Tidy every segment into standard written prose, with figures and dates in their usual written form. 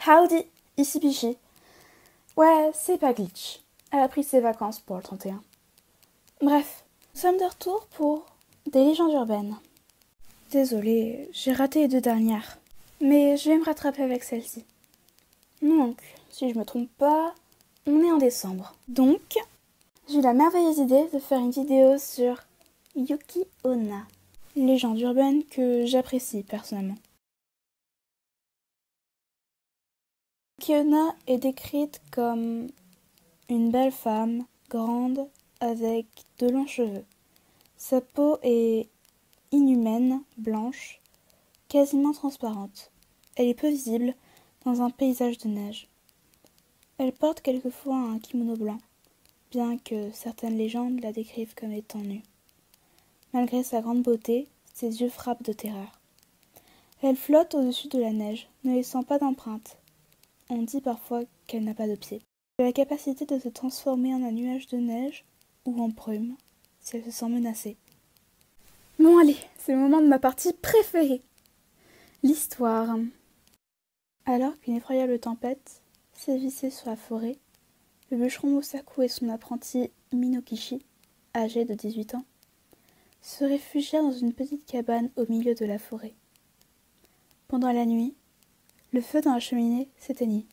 Howdy, ici Pichy. Ouais, c'est pas Glitch. Elle a pris ses vacances pour le 31. Bref, nous sommes de retour pour des légendes urbaines. Désolée, j'ai raté les 2 dernières. Mais je vais me rattraper avec celle-ci. Donc, si je me trompe pas, on est en décembre. Donc, j'ai eu la merveilleuse idée de faire une vidéo sur Yuki Onna, légende urbaine que j'apprécie personnellement. Yuki Onna est décrite comme une belle femme, grande, avec de longs cheveux. Sa peau est inhumaine, blanche, quasiment transparente. Elle est peu visible dans un paysage de neige. Elle porte quelquefois un kimono blanc, bien que certaines légendes la décrivent comme étant nue. Malgré sa grande beauté, ses yeux frappent de terreur. Elle flotte au-dessus de la neige, ne laissant pas d'empreinte. On dit parfois qu'elle n'a pas de pieds. Elle a la capacité de se transformer en un nuage de neige ou en brume, si elle se sent menacée. Bon allez, c'est le moment de ma partie préférée. L'histoire. Alors qu'une effroyable tempête sévissait sur la forêt, le bûcheron Mosaku et son apprenti Minokichi, âgé de 18 ans, se réfugièrent dans une petite cabane au milieu de la forêt. Pendant la nuit, le feu dans la cheminée s'éteignit,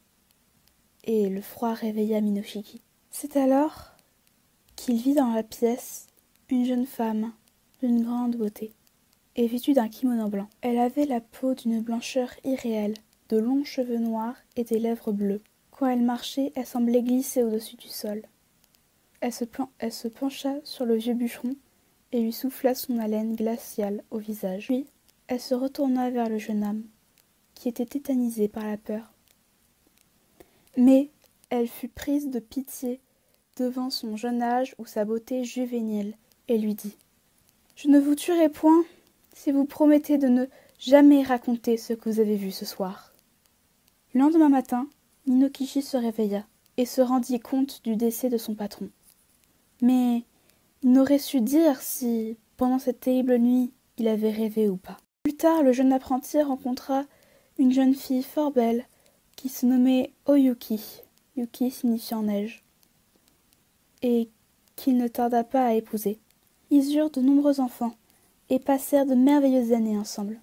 et le froid réveilla Minoshiki. C'est alors qu'il vit dans la pièce une jeune femme d'une grande beauté, et vêtue d'un kimono blanc. Elle avait la peau d'une blancheur irréelle, de longs cheveux noirs et des lèvres bleues. Quand elle marchait, elle semblait glisser au-dessus du sol. Elle se pencha sur le vieux bûcheron et lui souffla son haleine glaciale au visage. Puis, elle se retourna vers le jeune homme, qui était tétanisé par la peur. Mais elle fut prise de pitié devant son jeune âge ou sa beauté juvénile, et lui dit « Je ne vous tuerai point si vous promettez de ne jamais raconter ce que vous avez vu ce soir. » Le lendemain matin, Minokichi se réveilla et se rendit compte du décès de son patron. Mais il n'aurait su dire si, pendant cette terrible nuit, il avait rêvé ou pas. Plus tard, le jeune apprenti rencontra une jeune fille fort belle qui se nommait Oyuki, Yuki signifiant neige, et qu'il ne tarda pas à épouser. Ils eurent de nombreux enfants et passèrent de merveilleuses années ensemble.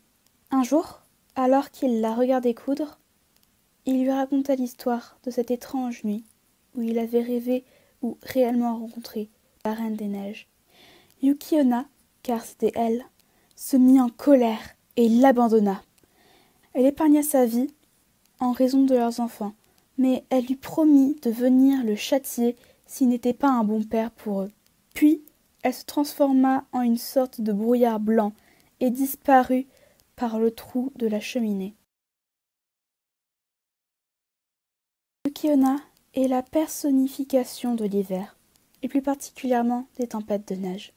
Un jour, alors qu'il la regardait coudre, il lui raconta l'histoire de cette étrange nuit où il avait rêvé ou réellement rencontré la Reine des Neiges. Yuki Onna, car c'était elle, se mit en colère et l'abandonna. Elle épargna sa vie en raison de leurs enfants, mais elle lui promit de venir le châtier s'il n'était pas un bon père pour eux. Puis, elle se transforma en une sorte de brouillard blanc et disparut par le trou de la cheminée. Yuki Onna est la personnification de l'hiver, et plus particulièrement des tempêtes de neige.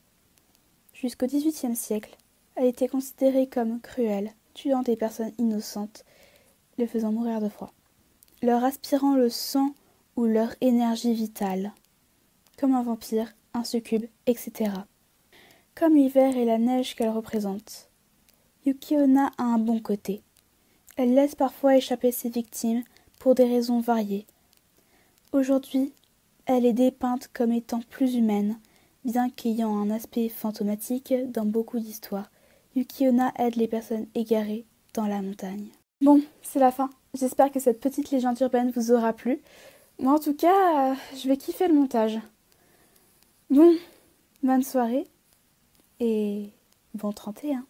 Jusqu'au XVIIIe siècle, elle était considérée comme cruelle, tuant des personnes innocentes, les faisant mourir de froid, leur aspirant le sang ou leur énergie vitale, comme un vampire, un succube, etc. Comme l'hiver et la neige qu'elle représente, Yuki Onna a un bon côté. Elle laisse parfois échapper ses victimes pour des raisons variées. Aujourd'hui, elle est dépeinte comme étant plus humaine, bien qu'ayant un aspect fantomatique dans beaucoup d'histoires. Yuki Onna aide les personnes égarées dans la montagne. Bon, c'est la fin. J'espère que cette petite légende urbaine vous aura plu. Moi, en tout cas, je vais kiffer le montage. Bon, bonne soirée et bon 31.